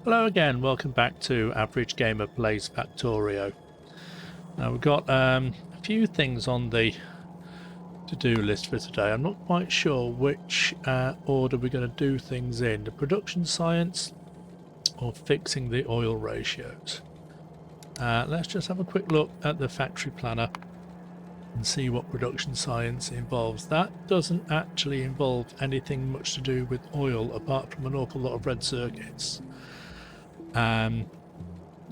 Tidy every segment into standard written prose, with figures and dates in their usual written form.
Hello again, welcome back to Average Gamer Plays Factorio. Now we've got a few things on the to-do list for today. I'm not quite sure which order we're going to do things in, the production science or fixing the oil ratios. Let's just have a quick look at the factory planner and see what production science involves. That doesn't actually involve anything much to do with oil apart from an awful lot of red circuits.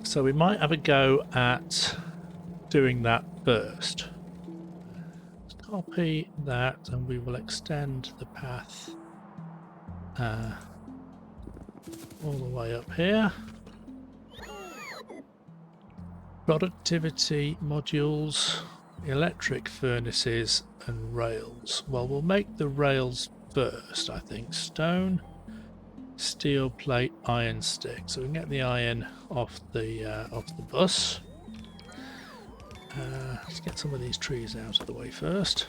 So we might have a go at doing that first. Let's copy that and we will extend the path all the way up here. Productivity modules, electric furnaces and rails. Well, we'll make the rails first, I think. Stone, steel plate, iron stick. So we can get the iron off the bus. Let's get some of these trees out of the way first.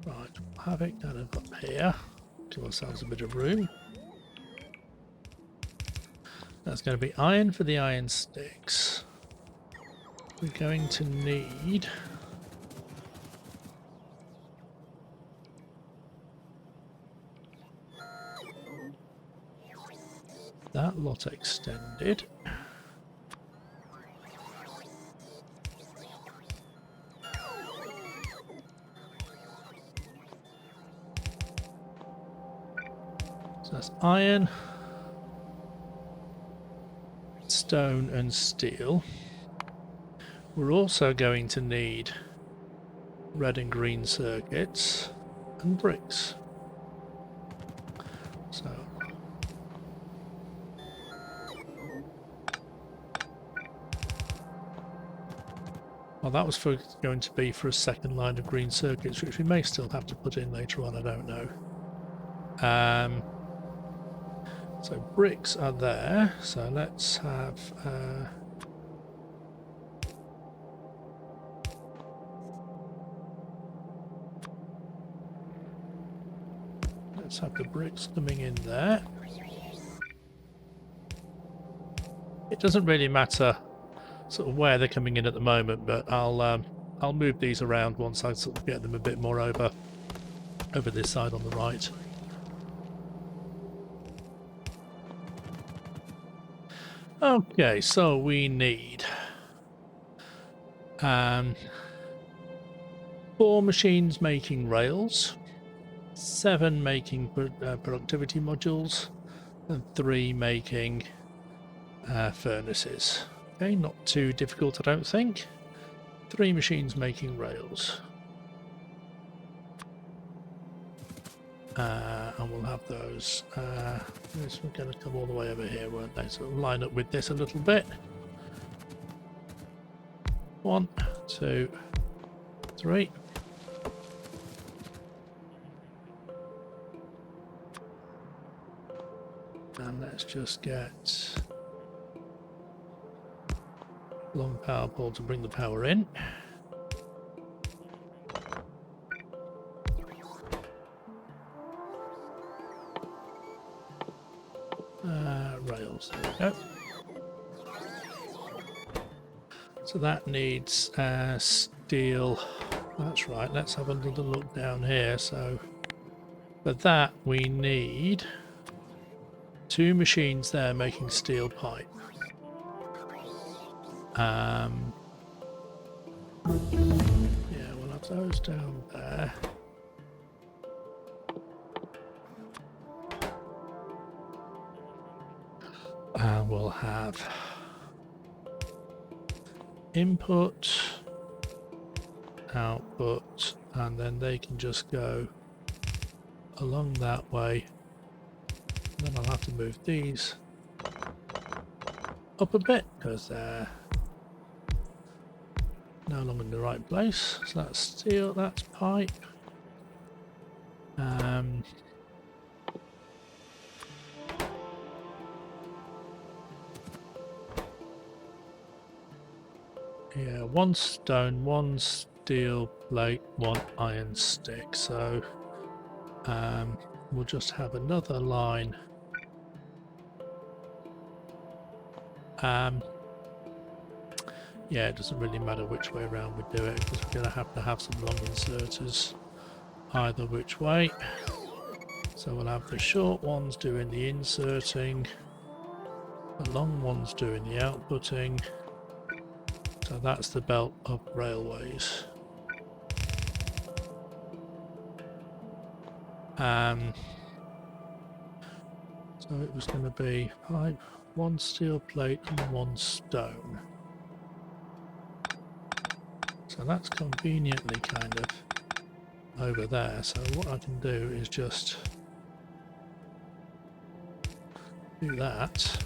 Right, we'll have it kind of up here. Give ourselves a bit of room. That's going to be iron for the iron sticks. We're going to need that lot extended. So that's iron, stone and steel. We're also going to need red and green circuits and bricks. So well, that was going to be for a second line of green circuits, which we may still have to put in later on, I don't know. So bricks are there, so let's have the bricks coming in there. It doesn't really matter sort of where they're coming in at the moment, but I'll move these around once I sort of get them a bit more over this side on the right. Okay, so we need 4 machines making rails, 7 making productivity modules, and 3 making furnaces. Okay, not too difficult, I don't think. 3 machines making rails. And we'll have those. This we're going to come all the way over here, won't they? So we'll line up with this a little bit. 1, 2, 3. And let's just get long power pole to bring the power in. Rails, there we go. So that needs steel. That's right, let's have a little look down here. So for that we need 2 machines there making steel pipe. Yeah, we'll have those down there. And we'll have input, output, and then they can just go along that way. And then I'll have to move these up a bit because they're no longer in the right place. So that's steel, that's pipe. Yeah, 1 stone, 1 steel plate, 1 iron stick. So we'll just have another line. Yeah, it doesn't really matter which way around we do it because we're going to have some long inserters either which way. So we'll have the short ones doing the inserting, the long ones doing the outputting. So that's the belt of railways. So it was going to be pipe, one steel plate and one stone. So that's conveniently kind of over there. So what I can do is just do that.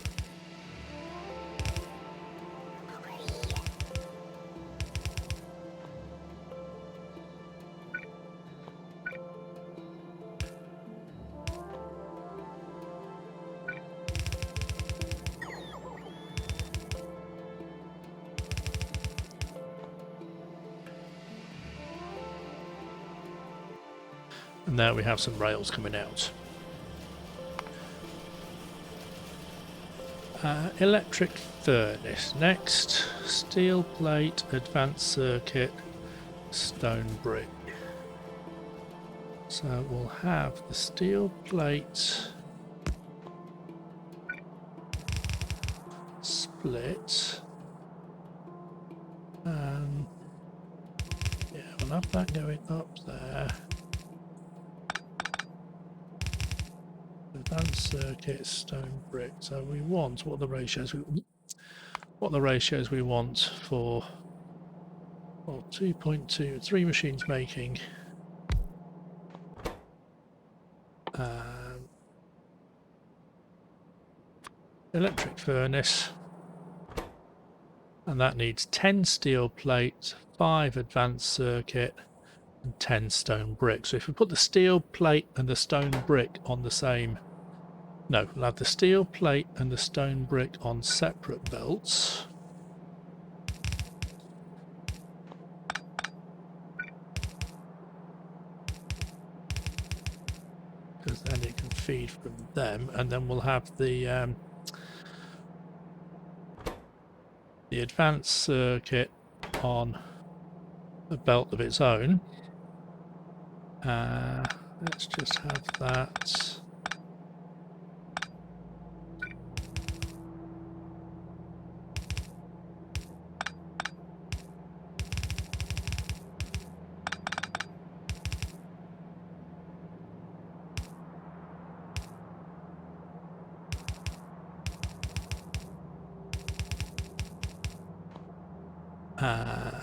And there we have some rails coming out. Electric furnace. Next, steel plate, advanced circuit, stone brick. So we'll have the steel plate split. Yeah, we'll have that going up there. Advanced circuit, stone brick. So we want what the ratios we want for 2.2, 3 machines making electric furnace, and that needs 10 steel plates, 5 advanced circuit, and 10 stone brick. So if we put the steel plate and the stone brick on the same, no, we'll have the steel plate and the stone brick on separate belts. Because then it can feed from them, and then we'll have the advanced circuit on a belt of its own. Let's just have that.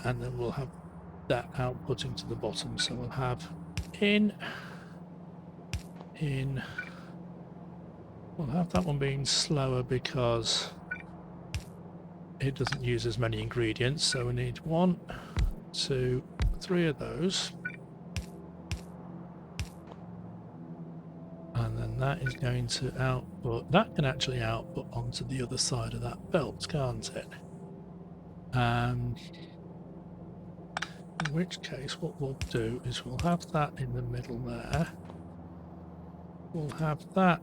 And then we'll have that outputting to the bottom. So we'll have in. We'll have that one being slower because it doesn't use as many ingredients. So we need 1, 2, 3 of those. And then that is going to output. That can actually output onto the other side of that belt, can't it? In which case what we'll do is we'll have that in the middle there. We'll have that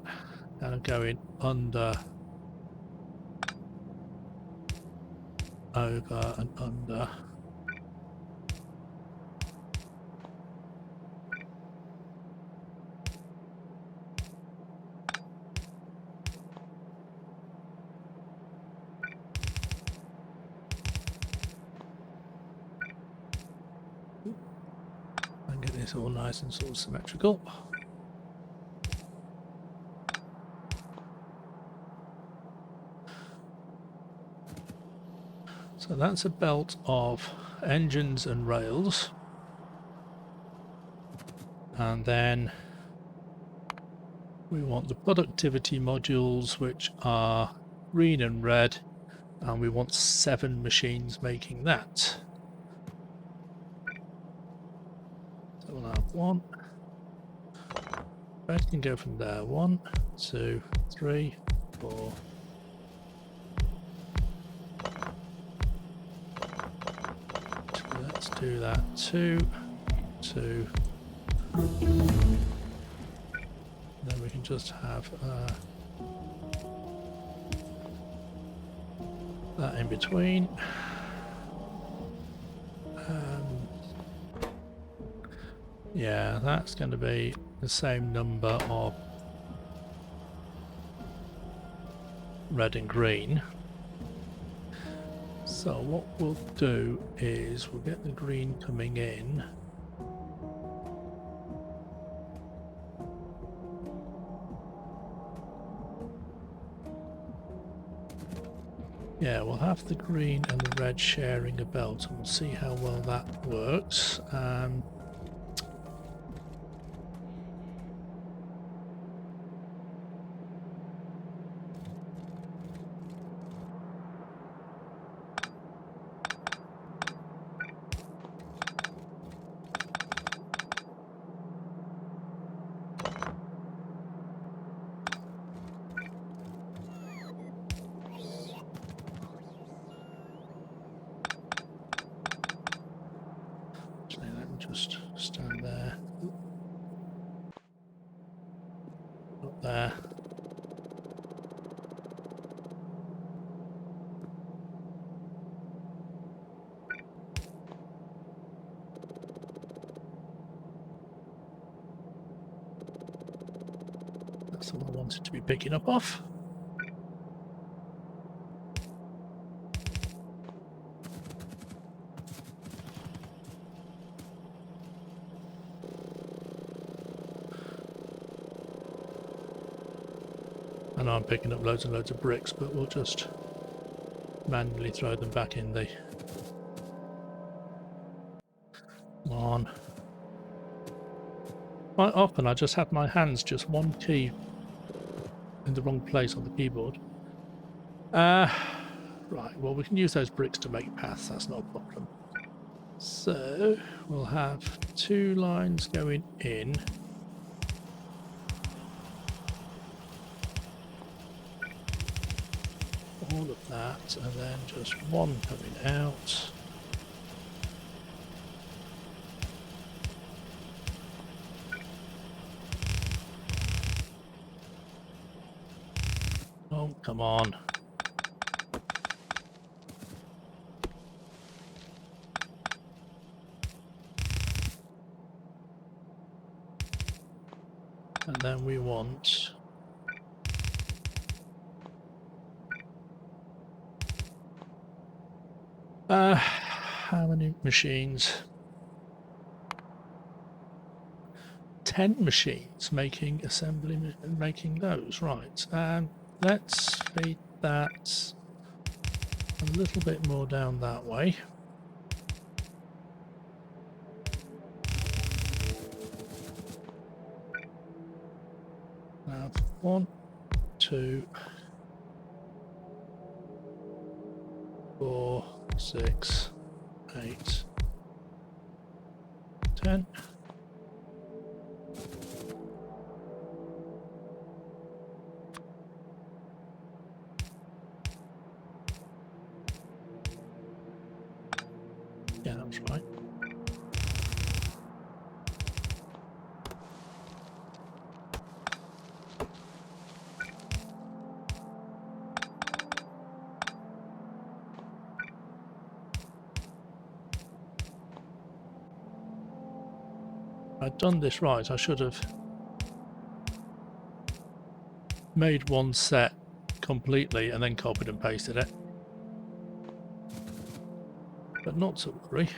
kind of going under, over and under. And get this all nice and sort of symmetrical. So that's a belt of engines and rails. And then we want the productivity modules, which are green and red, and we want 7 machines making that. So we'll have 1. Red can go from there. 1, 2, 3, 4. Let's do that. 2, 2. then we can just have that in between. Yeah, that's going to be the same number of red and green. So what we'll do is we'll get the green coming in. Yeah, we'll have the green and the red sharing a belt, and we'll see how well that works. Actually, let me just stand there. Up there. That's the one I wanted to be picking up off. I know I'm picking up loads and loads of bricks, but we'll just manually throw them back in the... Come on. Quite often I just have my hands just one key in the wrong place on the keyboard. Right, well we can use those bricks to make paths, that's not a problem. So we'll have 2 lines going in. All of that, and then just 1 coming out. Oh, come on. And then we want how many machines? 10 machines making making those, right. Let's feed that a little bit more down that way. Now 1, 2, 4, 6, 8, 10. Yeah, that's right. I'd done this right, I should have made one set completely and then copied and pasted it. But not to worry.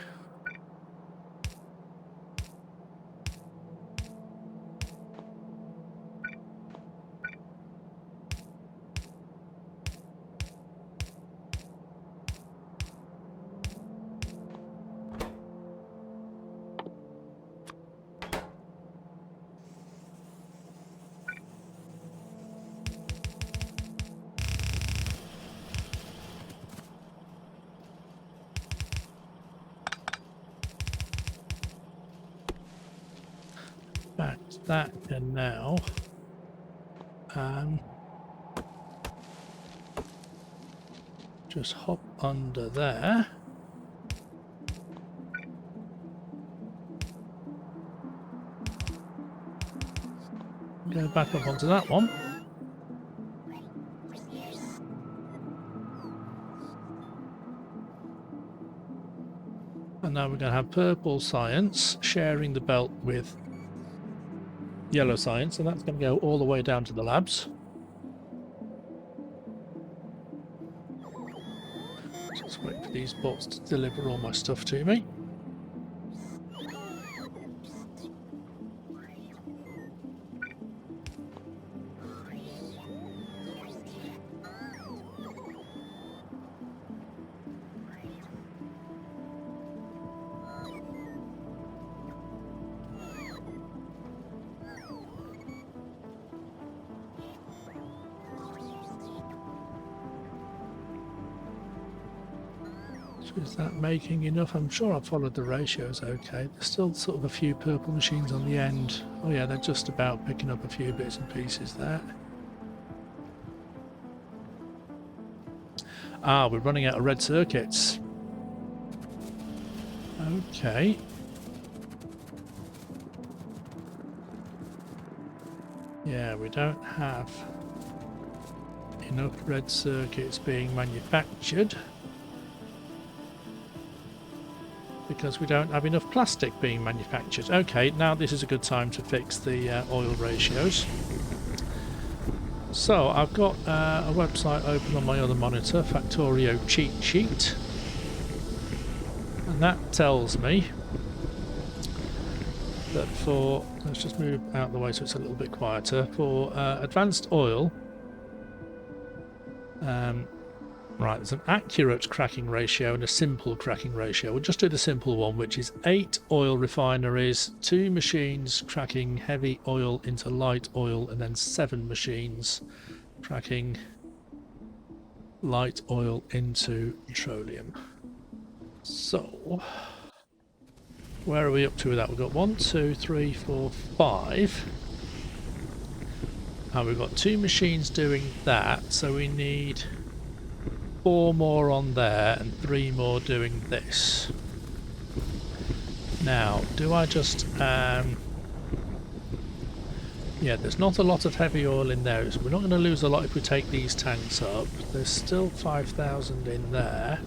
Fact, that can now just hop under there. Go back up onto that one. And now we're going to have purple science sharing the belt with yellow science, and that's going to go all the way down to the labs. Just wait for these bots to deliver all my stuff to me. Is that making enough? I'm sure I've followed the ratios okay. There's still sort of a few purple machines on the end. Oh yeah, they're just about picking up a few bits and pieces there. Ah, we're running out of red circuits. Okay. Yeah, we don't have enough red circuits being manufactured. Because we don't have enough plastic being manufactured. Okay, now this is a good time to fix the oil ratios. So I've got a website open on my other monitor, Factorio cheat sheet, and that tells me that for, let's just move out of the way so it's a little bit quieter, for advanced oil, right, there's an accurate cracking ratio and a simple cracking ratio. We'll just do the simple one, which is 8 oil refineries, 2 machines cracking heavy oil into light oil, and then 7 machines cracking light oil into petroleum. So, where are we up to with that? We've got 1, 2, 3, 4, 5. And we've got 2 machines doing that, so we need 4 more on there and 3 more doing this. Now, do I just yeah, there's not a lot of heavy oil in there, so we're not going to lose a lot if we take these tanks up. There's still 5,000 in there.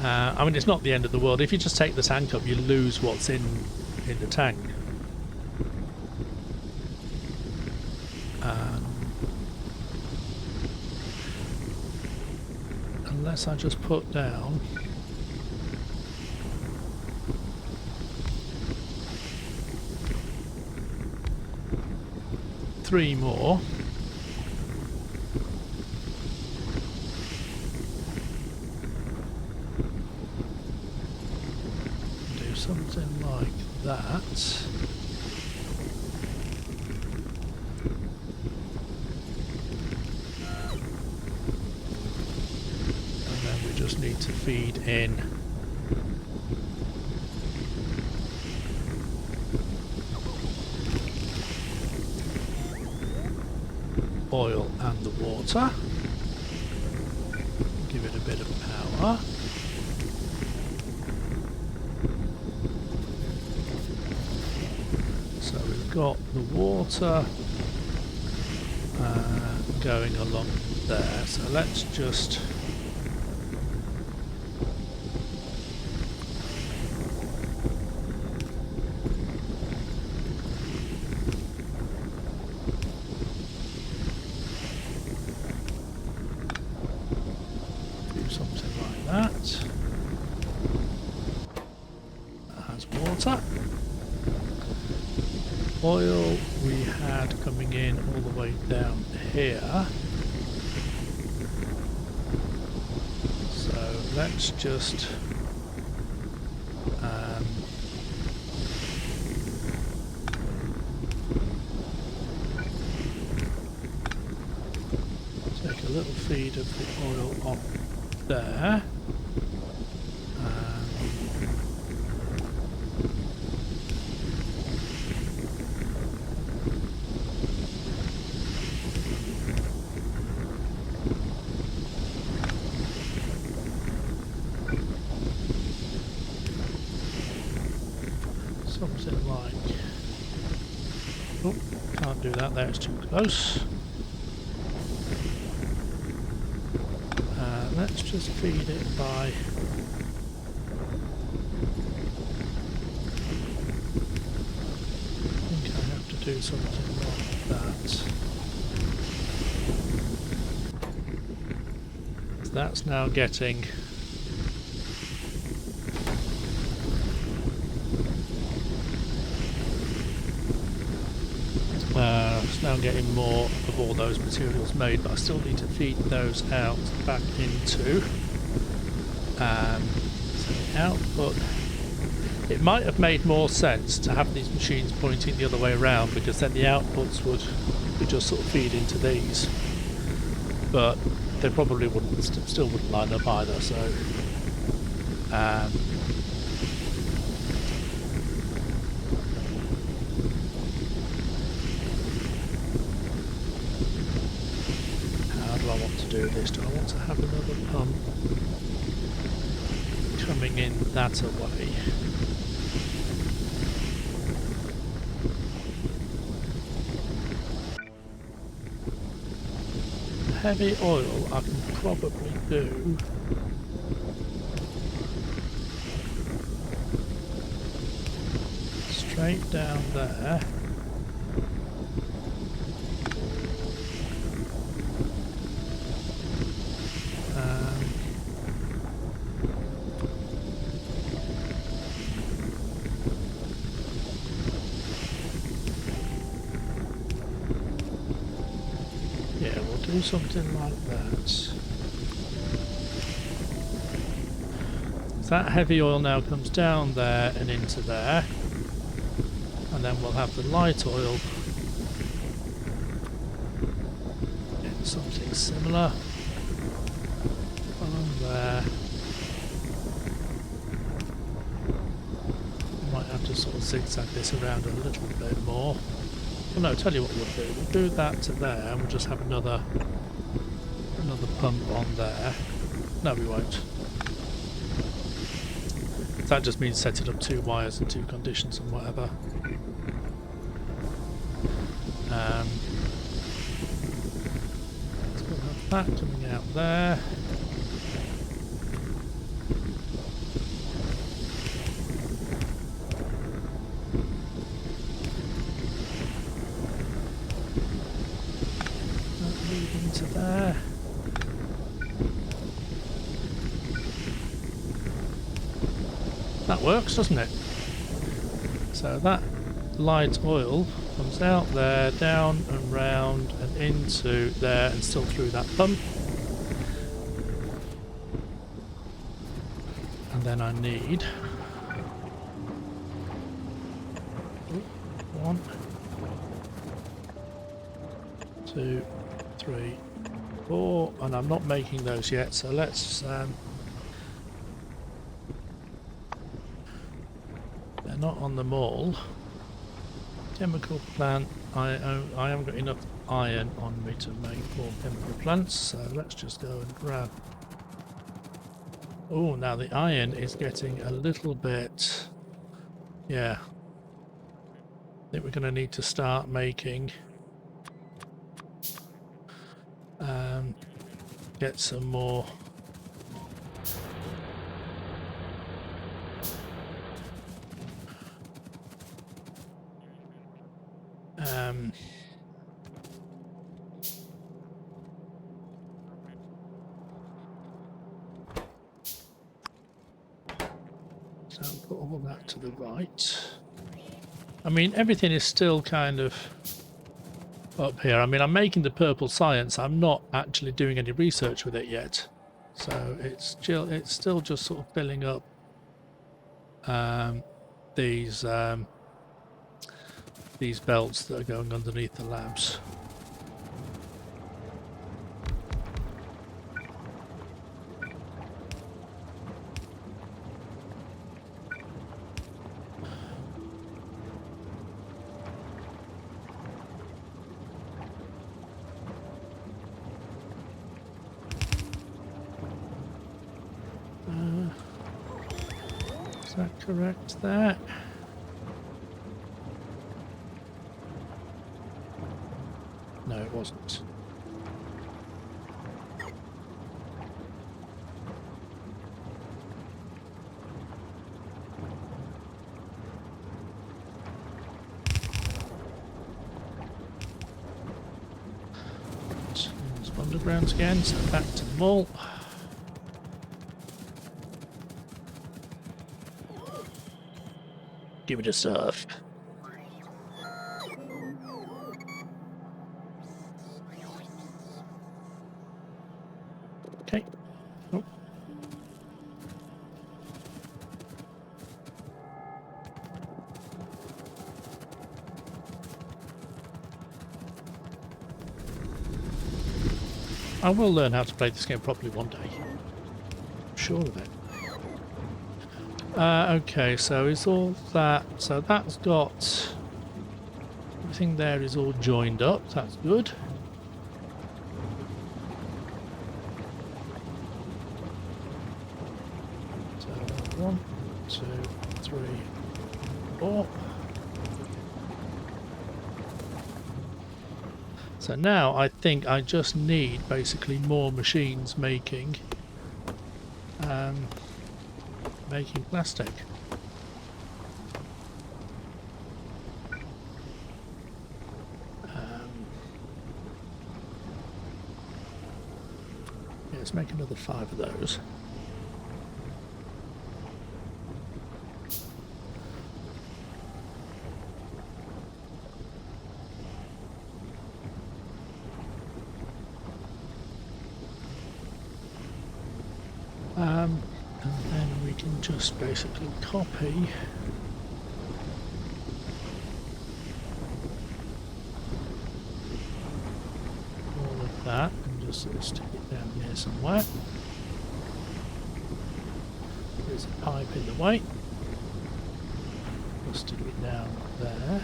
I mean, it's not the end of the world. If you just take the tank up, you lose what's in the tank. Unless I just put down three more. Do something like that. Just need to feed in oil and the water, give it a bit of power. So we've got the water going along there, so let's just oil we had coming in all the way down here. So let's just take a little feed of the oil off there. Something like Oh, can't do that there, it's too close. Let's just feed it by... I think I have to do something like that. So that's now getting... it's now getting more of all those materials made, but I still need to feed those out back into so the output. It might have made more sense to have these machines pointing the other way around, because then the outputs would just sort of feed into these, but they probably wouldn't, still wouldn't line up either. So I want to do this. Do I want to have another pump coming in that way? Heavy oil I can probably do. Straight down there. Do something like that. So that heavy oil now comes down there and into there, and then we'll have the light oil in something similar on there. We might have to sort of zigzag this around a little bit more. Well, no, tell you what we'll do. We'll do that to there, and we'll just have another pump on there. No, we won't. That just means set it up 2 wires and 2 conditions and whatever. So we'll have that coming out there. Into there. That works, doesn't it? So that light oil comes out there, down and round and into there and still through that pump. And then I need 1, 2, 3, 4, and I'm not making those yet, so let's they're not on them all. Chemical plant, I haven't got enough iron on me to make 4 chemical plants, so let's just go and grab. Oh, now the iron is getting a little bit, yeah, I think we're going to need to start making get some more so I'll put all that to the right. I mean, everything is still kind of up here. I mean, I'm making the purple science. I'm not actually doing any research with it yet, so it's still just sort of filling up these belts that are going underneath the labs. Is that correct there? No, it wasn't. There's undergrounds again, so back to the mall. Give it a surf. Okay. Oh. I will learn how to play this game properly one day. I'm sure of it. Okay, so is all that... So that's got... Everything there is all joined up. That's good. So 1, 2, 3, 4. So now I think I just need basically more machines making plastic. Yeah, let's make another 5 of those. And then we can just basically copy all of that and just sort of stick it down here somewhere. There's a pipe in the way. We'll stick it down there.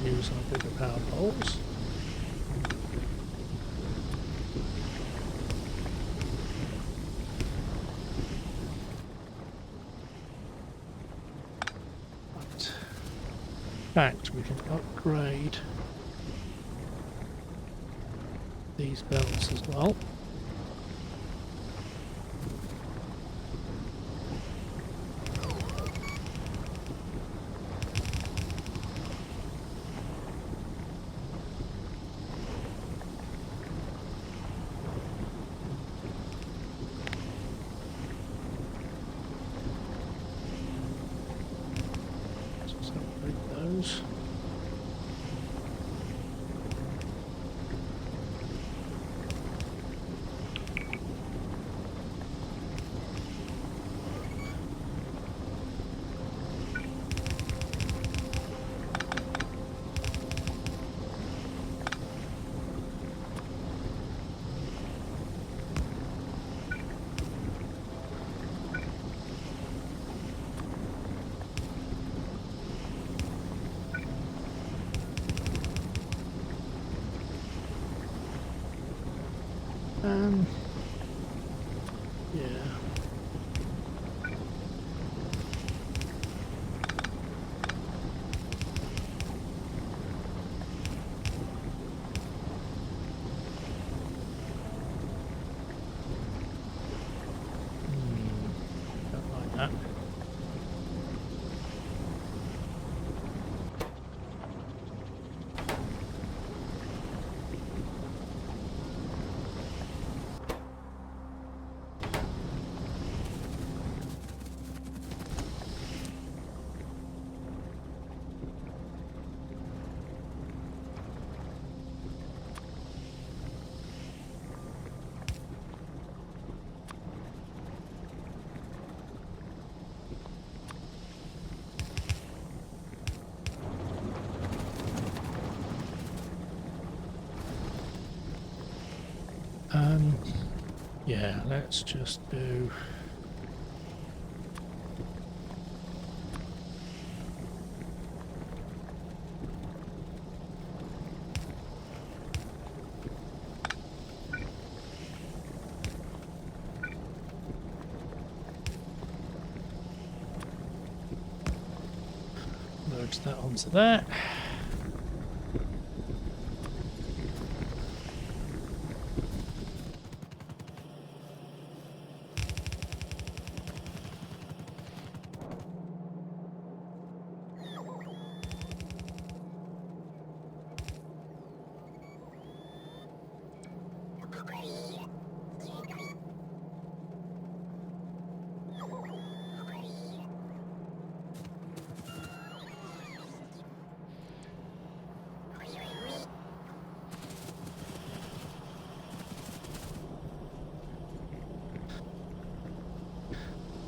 Use our bigger power poles. Right. In fact, we can upgrade these belts as well. Yeah. Don't like that. Yeah, let's just do... Attach that onto there.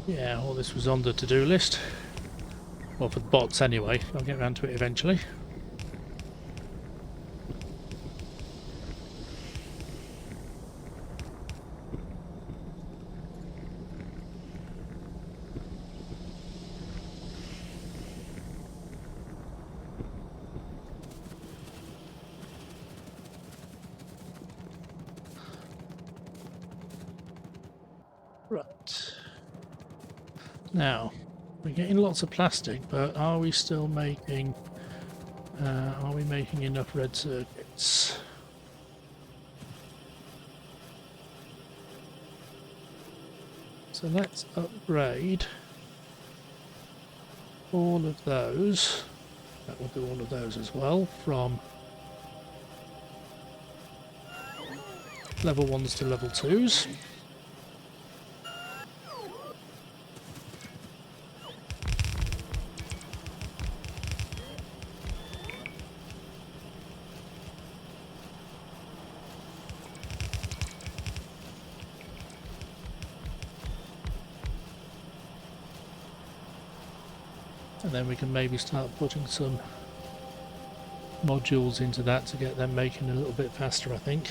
Yeah, all this was on the to-do list. Well, for the bots anyway. I'll get around to it eventually. Right. Now, we're getting lots of plastic, but are we still making... are we making enough red circuits? So let's upgrade all of those. That will do all of those as well, from level 1s to level 2s. And then we can maybe start putting some modules into that to get them making a little bit faster, I think.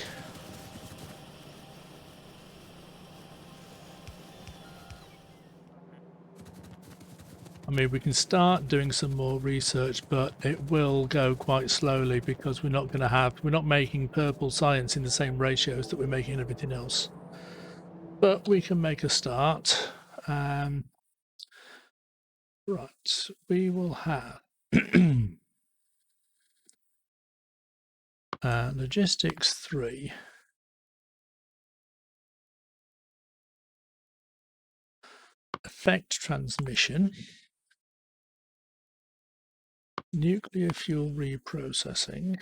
I mean, we can start doing some more research, but it will go quite slowly because we're not making purple science in the same ratios that we're making everything else. But we can make a start. Right, we will have logistics 3. Effect transmission. Nuclear fuel reprocessing.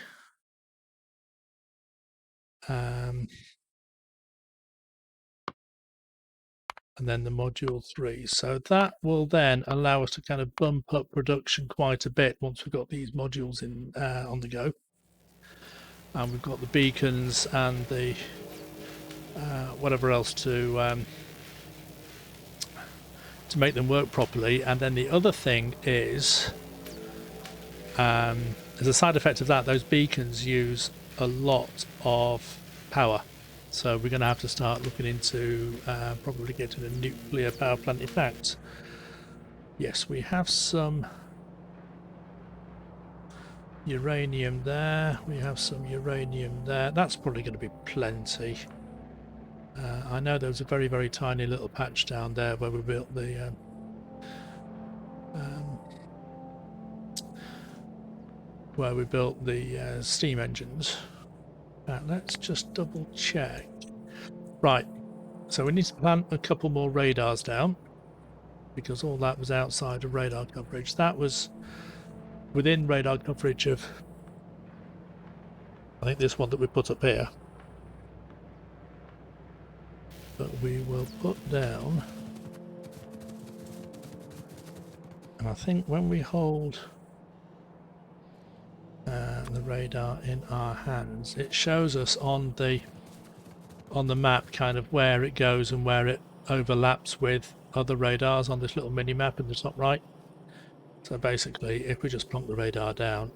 And then the module 3. So that will then allow us to kind of bump up production quite a bit once we've got these modules in on the go. And we've got the beacons and the whatever else to make them work properly. And then the other thing is, as a side effect of that, those beacons use a lot of power. So we're going to have to start looking into probably getting a nuclear power plant. In fact, yes, we have some uranium there. We have some uranium there. That's probably going to be plenty. I know there was a very, very tiny little patch down there where we built the steam engines. Let's just double check. Right, so we need to plant a couple more radars down because all that was outside of radar coverage. That was within radar coverage of, I think, this one that we put up here. But we will put down, and I think when we hold the radar in our hands, it shows us on the map kind of where it goes and where it overlaps with other radars on this little mini map in the top right. So basically, if we just plonk the radar down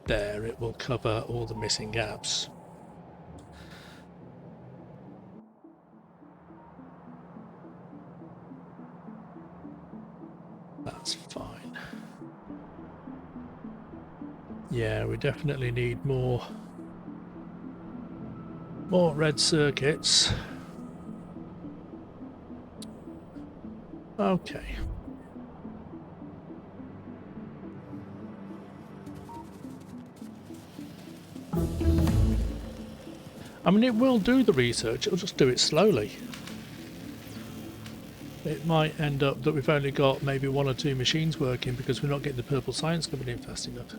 there, it will cover all the missing gaps. That's fine. Yeah, we definitely need more red circuits. Okay. I mean, it will do the research, it'll just do it slowly. It might end up that we've only got maybe 1 or 2 machines working because we're not getting the purple science coming in fast enough.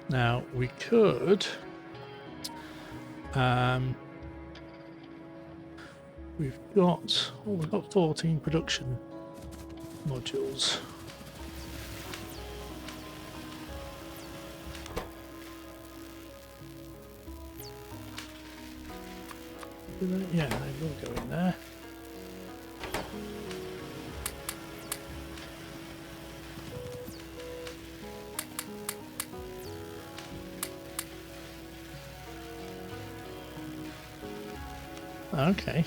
Now, we could... we've got 14 production modules. Yeah, they will go in there. Okay.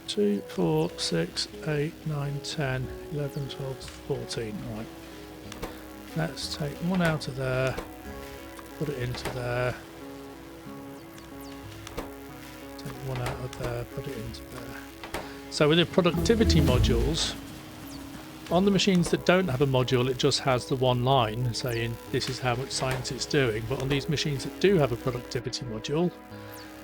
2, 4, 6, 8, 9, 10, 11, 12, 14. Right. Let's take one out of there, put it into there. Take one out of there, put it into there. So with the productivity modules, on the machines that don't have a module, it just has the one line saying this is how much science it's doing. But on these machines that do have a productivity module,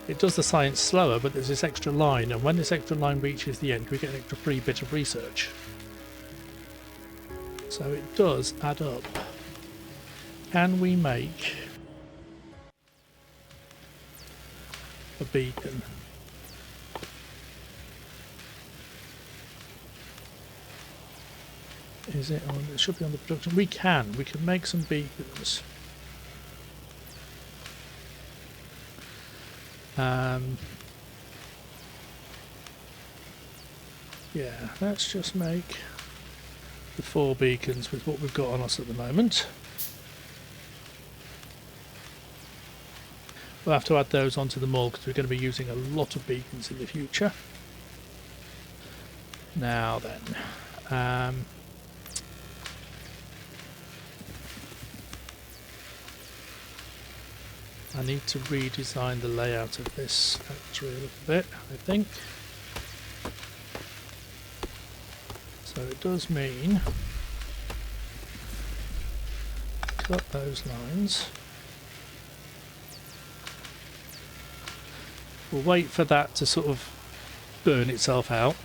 it does the science slower, but there's this extra line, and when this extra line reaches the end, we get an extra free bit of research. So it does add up. Can we make a beacon? Is it on? It should be on the production. We can make some beacons. Yeah, let's just make the 4 beacons with what we've got on us at the moment. We'll have to add those onto them all because we're going to be using a lot of beacons in the future. Now then, I need to redesign the layout of this factory a little bit, I think. So it does mean cut those lines. We'll wait for that to sort of burn itself out.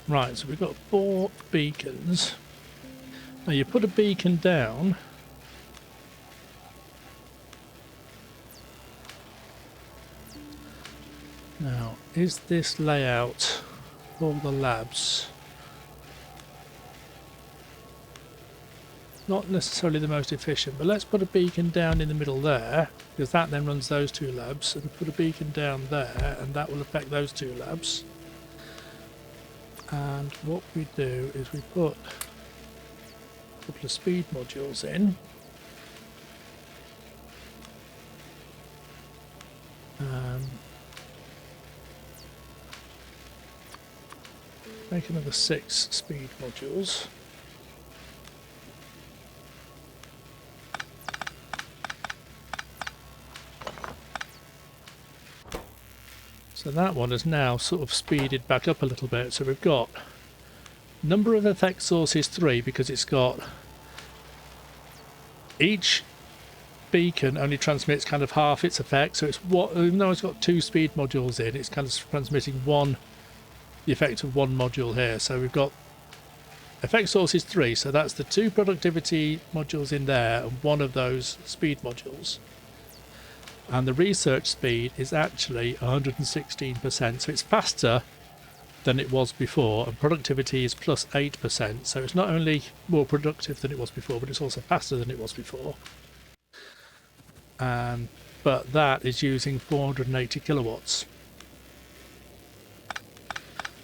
Right, so we've got 4 beacons. Now you put a beacon down. Now, is this layout for the labs not necessarily the most efficient, but let's put a beacon down in the middle there, because that then runs those 2 labs, and put a beacon down there, and that will affect those 2 labs. And what we do is we put a couple of speed modules in. Make another 6 speed modules. So that one is now sort of speeded back up a little bit. So we've got number of effect sources 3 because it's got each beacon only transmits kind of half its effect. So it's what, even though it's got 2 speed modules in, it's kind of transmitting the effect of 1 module here. So we've got effect sources 3. So that's the 2 productivity modules in there and 1 of those speed modules. And the research speed is actually 116%, so it's faster than it was before, and productivity is plus 8%, so it's not only more productive than it was before, but it's also faster than it was before. But that is using 480 kilowatts.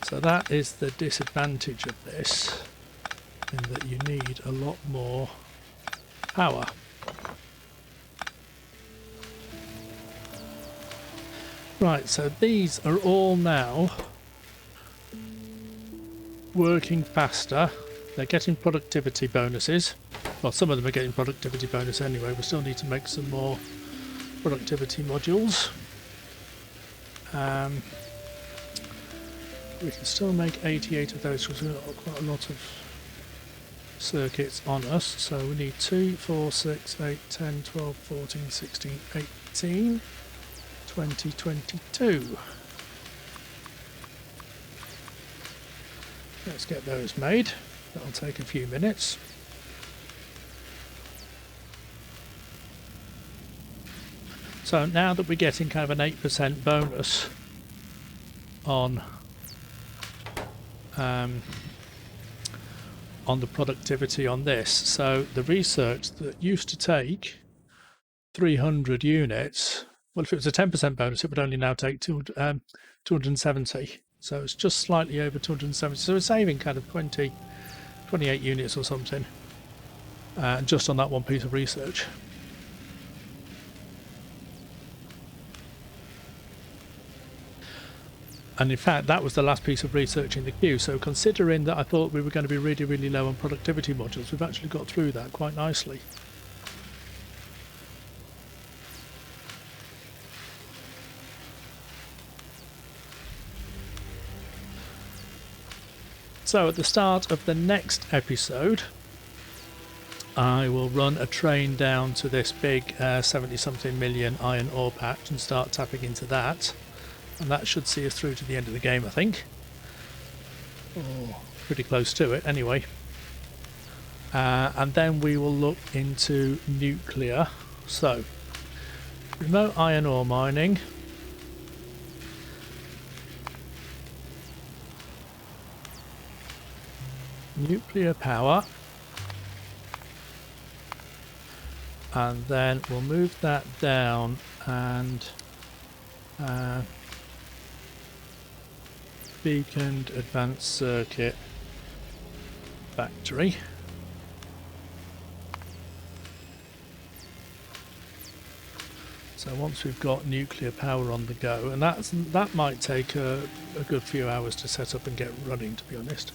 So that is the disadvantage of this, in that you need a lot more power. Right, so these are all now working faster. They're getting productivity bonuses Well, some of them are getting productivity bonus anyway. We still need to make some more productivity modules. We can still make 88 of those because we've got quite a lot of circuits on us. So we need 2, 4, 6, 8, 10, 12, 14, 16, 18, 20, 22. Let's get those made. That'll take a few minutes. So now that we're getting kind of an 8% bonus on the productivity on this, so the research that used to take 300 units, well, if it was a 10% bonus, it would only now take 270. So it's just slightly over 270. So we're saving kind of 28 units or something just on that one piece of research. And in fact, that was the last piece of research in the queue. So considering that I thought we were going to be really, really low on productivity modules, we've actually got through that quite nicely. So at the start of the next episode, I will run a train down to this big 70-something million iron ore patch and start tapping into that. And that should see us through to the end of the game, I think. Oh, pretty close to it, anyway. And then we will look into nuclear. So, remote iron ore mining. Nuclear power. And then we'll move that down and beaconed advanced circuit factory. So once we've got nuclear power on the go, and that might take a good few hours to set up and get running, to be honest.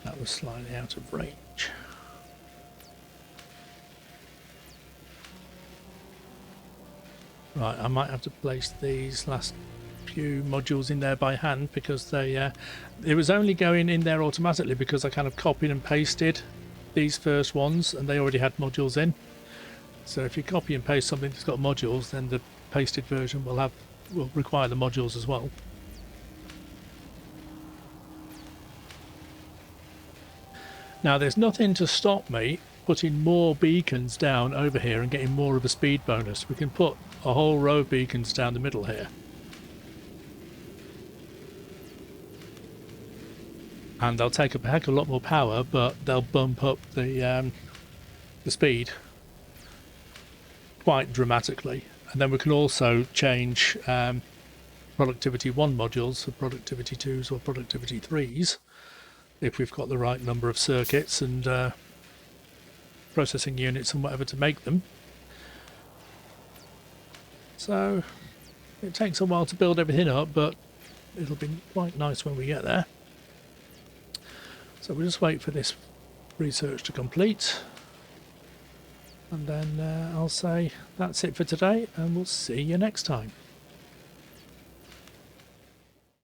That was slightly out of range. Right, I might have to place these last few modules in there by hand because it was only going in there automatically because I kind of copied and pasted these first ones and they already had modules in. So if you copy and paste something that's got modules, then the pasted version will require the modules as well. Now there's nothing to stop me putting more beacons down over here and getting more of a speed bonus. We can put a whole row of beacons down the middle here. And they'll take up a heck of a lot more power, but they'll bump up the speed quite dramatically. And then we can also change productivity 1 modules for productivity 2s or productivity 3s. If we've got the right number of circuits and processing units and whatever to make them. So it takes a while to build everything up, but it'll be quite nice when we get there. So we'll just wait for this research to complete, and then I'll say that's it for today, and we'll see you next time.